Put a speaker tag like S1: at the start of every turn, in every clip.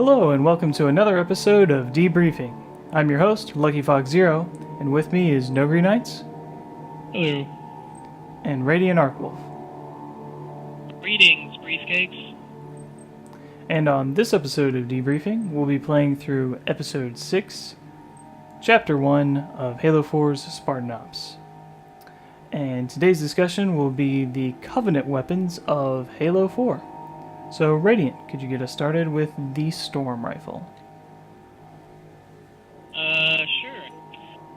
S1: Hello and welcome to another episode of Debriefing. I'm your host, Lucky Fox Zero, and with me is No Green Knights.
S2: Hello.
S1: And Radiant ARCWULF.
S3: Greetings, briefcakes.
S1: And on this episode of Debriefing, we'll be playing through Episode 6, Chapter 1 of Halo 4's Spartan Ops. And today's discussion will be the Covenant weapons of Halo 4. So, Radiant, could you get us started with the Storm Rifle?
S3: Sure.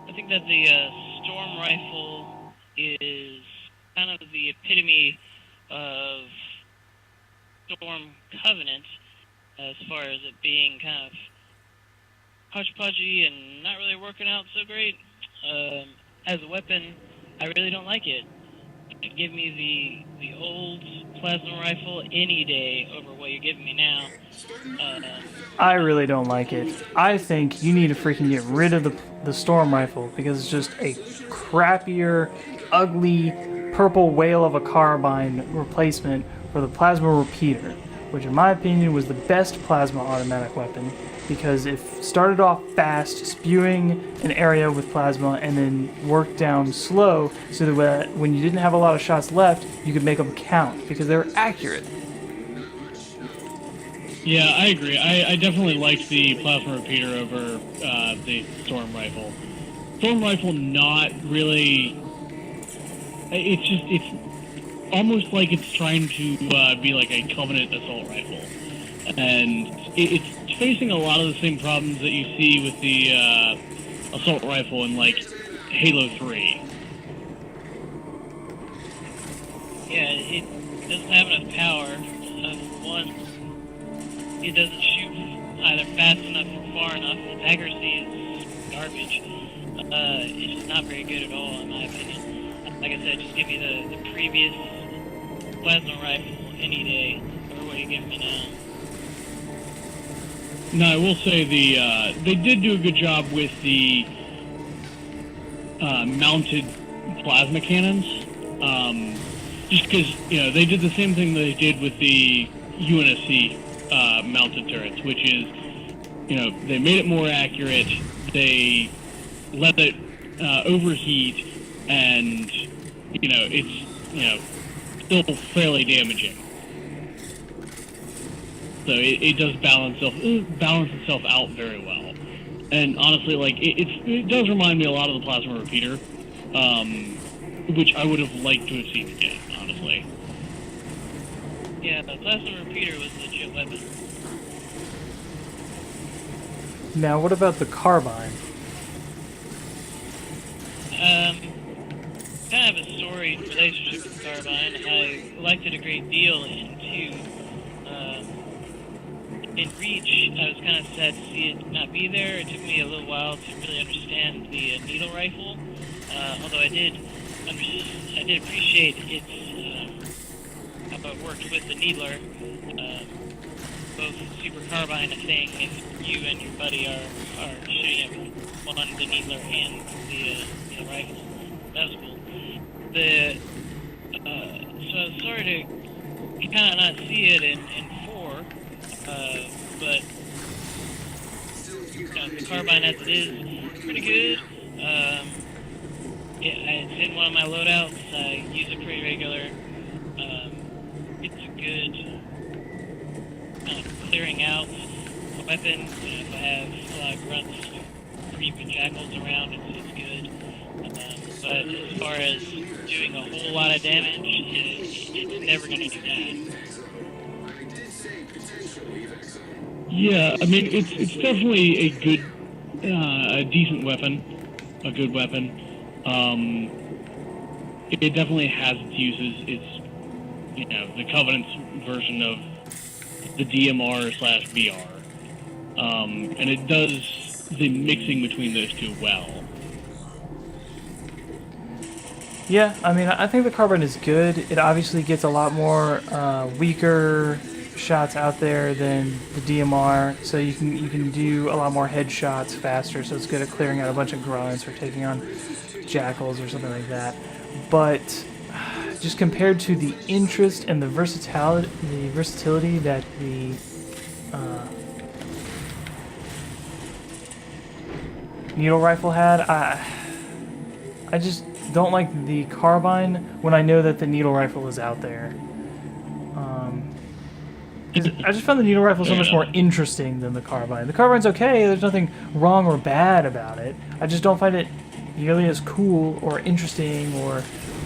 S3: I think that the Storm Rifle is kind of the epitome of Storm Covenant, as far as it being kind of hodgepodgey and not really working out so great. As a weapon, I really don't like it. Give me the old plasma rifle any day over what you're giving me now.
S1: I really don't like it. I think you need to freaking get rid of the Storm Rifle because it's just a crappier, ugly, purple whale of a carbine replacement for the plasma repeater, which in my opinion was the best plasma automatic weapon because it started off fast, spewing an area with plasma, and then worked down slow so that when you didn't have a lot of shots left, you could make them count because they were accurate.
S2: Yeah, I agree. I definitely liked the plasma repeater over the Storm Rifle. Storm Rifle not really... It's almost like it's trying to be like a Covenant assault rifle. And it's facing a lot of the same problems that you see with the assault rifle in, like, Halo 3.
S3: Yeah, it doesn't have enough power. One, it doesn't shoot either fast enough or far enough. Its accuracy is garbage. It's just not very good at all, in my opinion. Like I said, just give me the previous plasma rifle any day over what you're giving me now.
S2: No, I will say they did do a good job with the mounted plasma cannons. Just because, they did the same thing they did with the UNSC mounted turrets, which is, they made it more accurate, they let it overheat, and, it's, still fairly damaging. So it does balance itself out very well. And honestly, like, it does remind me a lot of the plasma repeater, which I would have liked to have seen again, honestly.
S3: Yeah, the plasma repeater was a legit weapon.
S1: Now, what about the carbine?
S3: Kind of a storied relationship with carbine. I liked it a great deal in Reach. I was kind of sad to see it not be there. It took me a little while to really understand the needle rifle, although I did appreciate its how it worked with the needler. Both super carbine, a thing if you and your buddy are shooting at one, the needler and the rifle. That was cool. So I was sorry to kind of not see it in 4, but the carbine as it is pretty good. It's in one of my loadouts. I use it pretty regular. It's a good clearing out weapon. If I have a lot of grunts creeping jackals around, it's good. But as far as doing a whole lot of damage, it's never going to do that.
S2: Yeah, I mean, it's definitely a good, a decent weapon, a good weapon. It definitely has its uses. It's, the Covenant's version of the DMR/VR. And it does the mixing between those two well.
S1: Yeah, I mean, I think the carbine is good. It obviously gets a lot more weaker shots out there than the DMR, so you can do a lot more headshots faster, so it's good at clearing out a bunch of grunts or taking on jackals or something like that. But just compared to the interest and the versatility that the needle rifle had. I just don't like the carbine when I know that the needle rifle is out there. 'Cause I just found the needle rifle so much more interesting than the carbine. The carbine's okay, there's nothing wrong or bad about it. I just don't find it nearly as cool or interesting or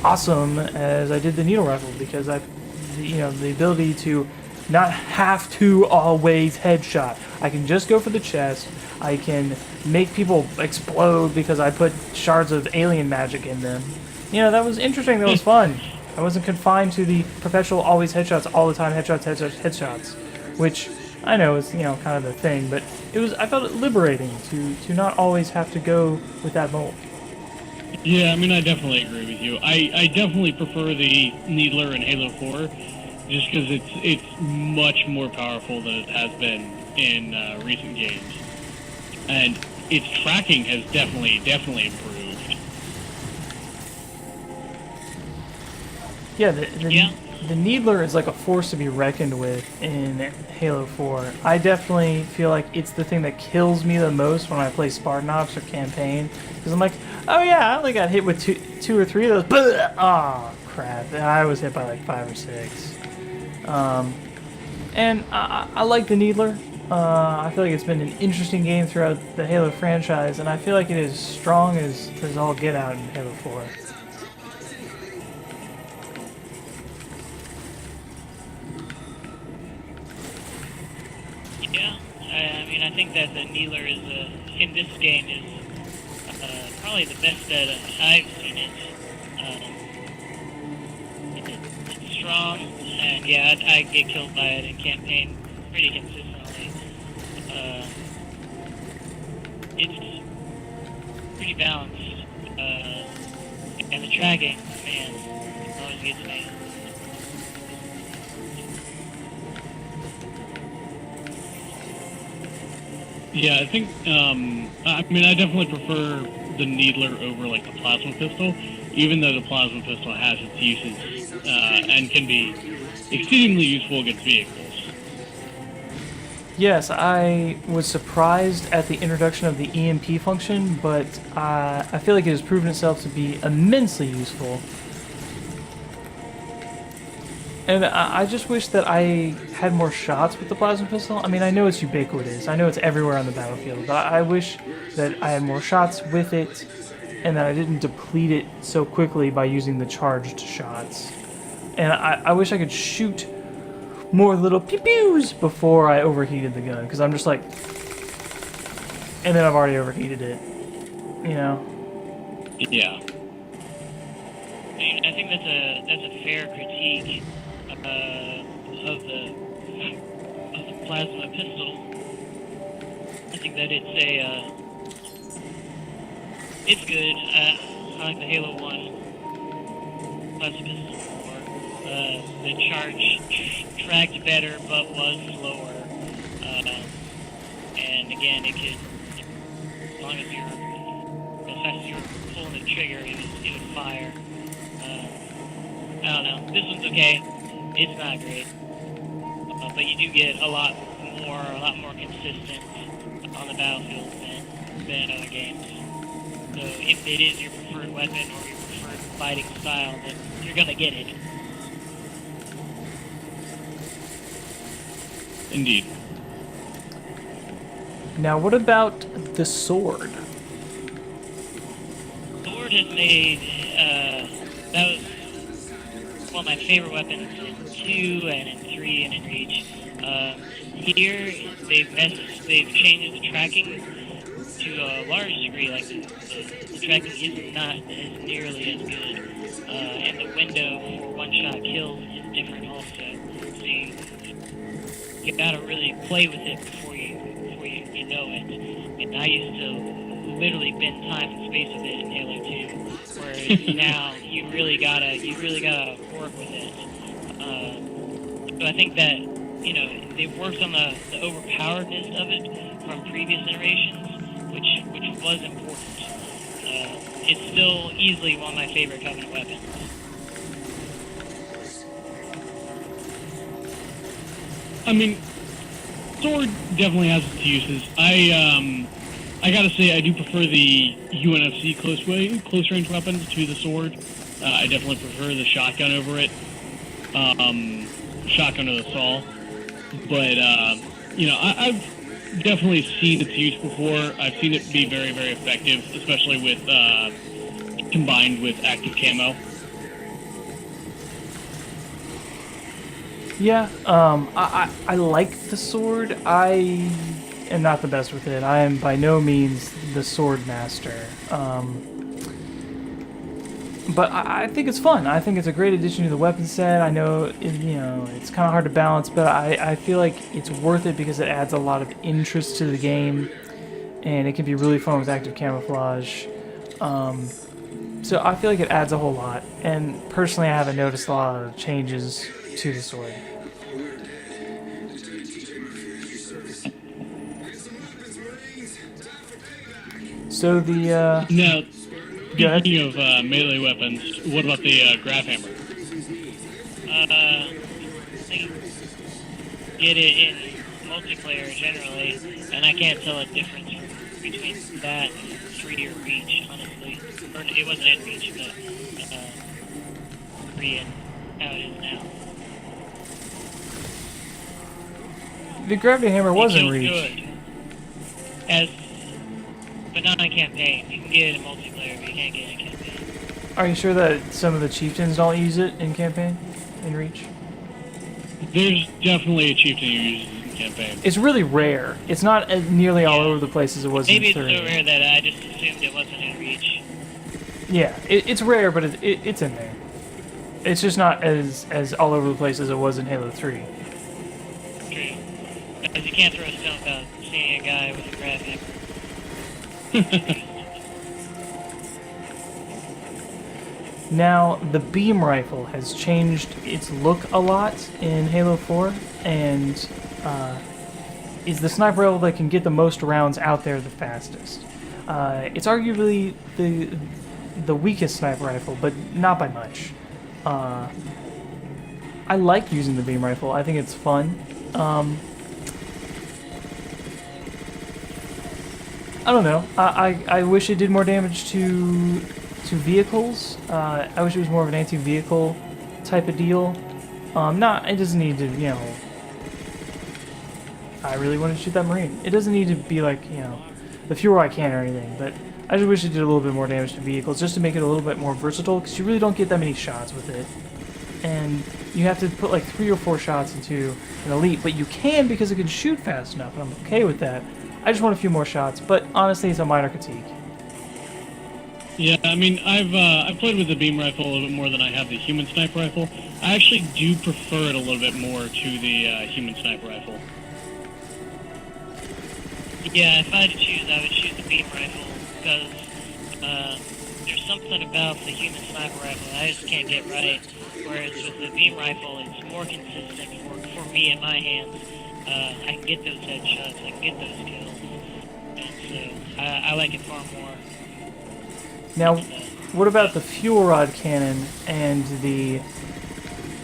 S1: awesome as I did the needle rifle, because the ability to not have to always headshot. I can just go for the chest. I can make people explode because I put shards of alien magic in them. That was interesting, that was fun. I wasn't confined to the perpetual always headshots all the time, headshots, which I know is, kind of the thing, but I felt it liberating to not always have to go with that mold.
S2: Yeah, I mean, I definitely agree with you. I definitely prefer the Needler in Halo 4, just because it's much more powerful than it has been in recent games. And its tracking has definitely improved.
S1: Yeah, the Needler is like a force to be reckoned with in Halo 4. I definitely feel like it's the thing that kills me the most when I play Spartan Ops or campaign, because I'm like, oh yeah, I only got hit with two or three of those. Oh crap! I was hit by like 5 or 6. And I like the Needler. I feel like it's been an interesting game throughout the Halo franchise, and I feel like it is strong as all get out in Halo 4.
S3: Yeah, I mean, I think that the Needler is in this game is probably the best that I've seen it. It's strong, and yeah, I get killed by it in campaign pretty consistently. It's pretty balanced, and the tracking, man, always gets me.
S2: Yeah, I think, I definitely prefer the Needler over, like, the plasma pistol, even though the plasma pistol has its uses, and can be exceedingly useful against vehicles.
S1: Yes, I was surprised at the introduction of the EMP function, but I feel like it has proven itself to be immensely useful. And I just wish that I had more shots with the plasma pistol. I mean, I know it's ubiquitous. I know it's everywhere on the battlefield. But I wish that I had more shots with it, and that I didn't deplete it so quickly by using the charged shots. And I wish I could shoot more little pew-pews before I overheated the gun, because I'm just like... And then I've already overheated it.
S2: Yeah.
S3: I mean, I think that's a fair critique of the plasma pistol. I think that it's good. I like the Halo 1 plasma pistol more. The charge tracked better but was slower. And again, it could, as long as fast as you're pulling the trigger, it would fire. I don't know. This one's okay. It's not great, but you do get a lot more consistent on the battlefield than other games. So if it is your preferred weapon or your preferred fighting style, then you're gonna get it.
S2: Indeed.
S1: Now, what about the sword?
S3: Sword has made that was one of my favorite weapons in 2 and in 3 and in Reach. Here they've changed the tracking to a large degree. Like the tracking is not as nearly as good, and the window for one-shot kills is different also. So you gotta really play with it before you know it. And I used to literally bend time and space with it in Halo 2. Whereas now you really gotta work with it. So I think that they've worked on the overpoweredness of it from previous iterations, which was important. It's still easily one of my favorite Covenant weapons.
S2: I mean, sword definitely has its uses. I gotta say, I do prefer the UNFC close range weapons to the sword. I definitely prefer the shotgun over it. Shotgun or the saw. But, I've definitely seen its use before. I've seen it be very, very effective, especially with, combined with active camo.
S1: Yeah, I like the sword. I am not the best with it. I am by no means the sword master. But I think it's fun. I think it's a great addition to the weapon set. I know, it's kind of hard to balance, but I feel like it's worth it because it adds a lot of interest to the game, and it can be really fun with active camouflage. So I feel like it adds a whole lot, and personally I haven't noticed a lot of changes to the sword. So the,
S2: Now,
S1: go ahead.
S2: speaking of melee weapons, what about the grab hammer?
S3: I get it in multiplayer generally, and I can't tell a difference between that and 3 or Reach, honestly. Or it wasn't in Reach, but 3 and how it is now.
S1: The gravity hammer was in
S3: It
S1: Reach.
S3: feels good. But not in campaign. You can get it in multiplayer, but you can't get it in campaign.
S1: Are you sure that some of the chieftains don't use it in campaign, in Reach?
S2: There's definitely a chieftain who uses it in campaign.
S1: It's really rare. It's not as nearly all over the place as it was
S3: Maybe
S1: in
S3: it's
S1: 3.
S3: so rare that I just assumed it wasn't in Reach.
S1: Yeah, it's rare, but it's in there. It's just not as all over the place as it was in Halo 3.
S3: True. Because you can't throw a stone without seeing a guy with a grab hammer.
S1: Now, the beam rifle has changed its look a lot in Halo 4, and is the sniper rifle that can get the most rounds out there the fastest. It's arguably the weakest sniper rifle, but not by much. I like using the beam rifle. I think it's fun. I don't know. I wish it did more damage to vehicles. I wish it was more of an anti-vehicle type of deal. It doesn't need to, I really want to shoot that Marine. It doesn't need to be like, the fewer I can or anything, but I just wish it did a little bit more damage to vehicles just to make it a little bit more versatile, because you really don't get that many shots with it. And you have to put like 3 or 4 shots into an elite, but you can because it can shoot fast enough, and I'm okay with that. I just want a few more shots, but honestly, it's a minor critique.
S2: Yeah, I mean, I've played with the beam rifle a little bit more than I have the human sniper rifle. I actually do prefer it a little bit more to the human sniper rifle.
S3: Yeah, if I had to choose, I would choose the beam rifle, because there's something about the human sniper rifle that I just can't get right, whereas with the beam rifle, it's more consistent for me in my hands. I can get those headshots, I can get those kills, and so I like it far more.
S1: Now, what about the fuel rod cannon and the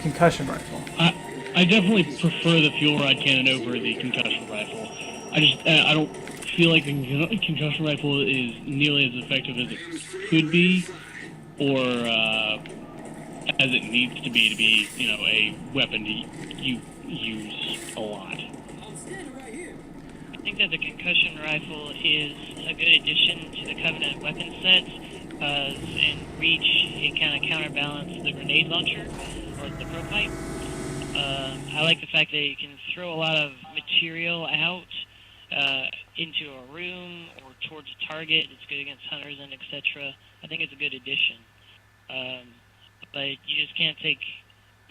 S1: concussion rifle?
S2: I definitely prefer the fuel rod cannon over the concussion rifle. I don't feel like the concussion rifle is nearly as effective as it could be, or as it needs to be, a weapon to use a lot.
S3: I think that the concussion rifle is a good addition to the Covenant weapon sets, because in Reach it kind of counterbalanced the grenade launcher, or the pro pipe. I like the fact that you can throw a lot of material out into a room or towards a target. It's good against hunters and etc. I think it's a good addition. But you just can't take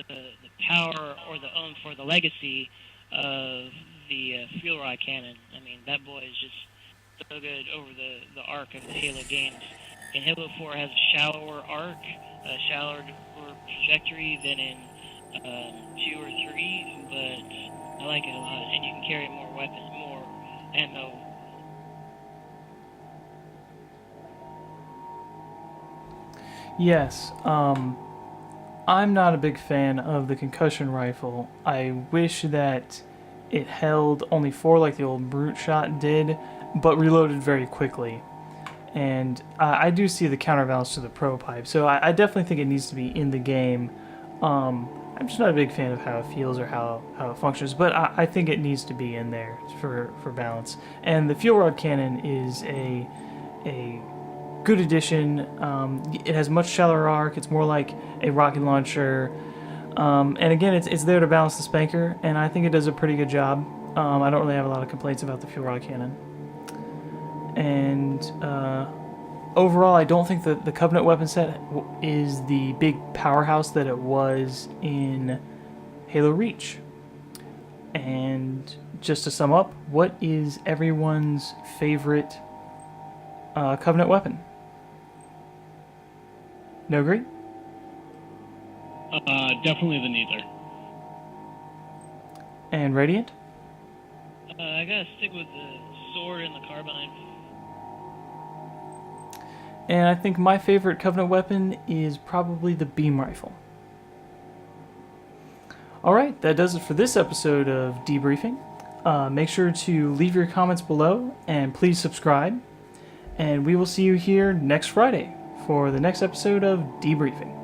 S3: the power or the oomph for the legacy of the fuel rod cannon. I mean, that boy is just so good over the arc of the Halo games. In Halo 4 has a shallower arc, a shallower trajectory than in 2 or 3, but I like it a lot, and you can carry more weapons, more ammo.
S1: Yes, I'm not a big fan of the concussion rifle. I wish that it held only 4 like the old brute shot did, but reloaded very quickly. And I do see the counterbalance to the pro pipe, so I definitely think it needs to be in the game. I'm just not a big fan of how it feels or how it functions, but I think it needs to be in there for balance. And the fuel rod cannon is a good addition. It has much shallower arc. It's more like a rocket launcher. And again, it's there to balance the spanker, and I think it does a pretty good job. I don't really have a lot of complaints about the fuel rod cannon. And overall, I don't think that the Covenant weapon set is the big powerhouse that it was in Halo Reach. And just to sum up, what is everyone's favorite Covenant weapon? No agree?
S2: Definitely the neither.
S1: And Radiant?
S3: I gotta stick with the sword and the carbine.
S1: And I think my favorite Covenant weapon is probably the beam rifle. Alright, that does it for this episode of Debriefing. Make sure to leave your comments below, and please subscribe. And we will see you here next Friday for the next episode of Debriefing.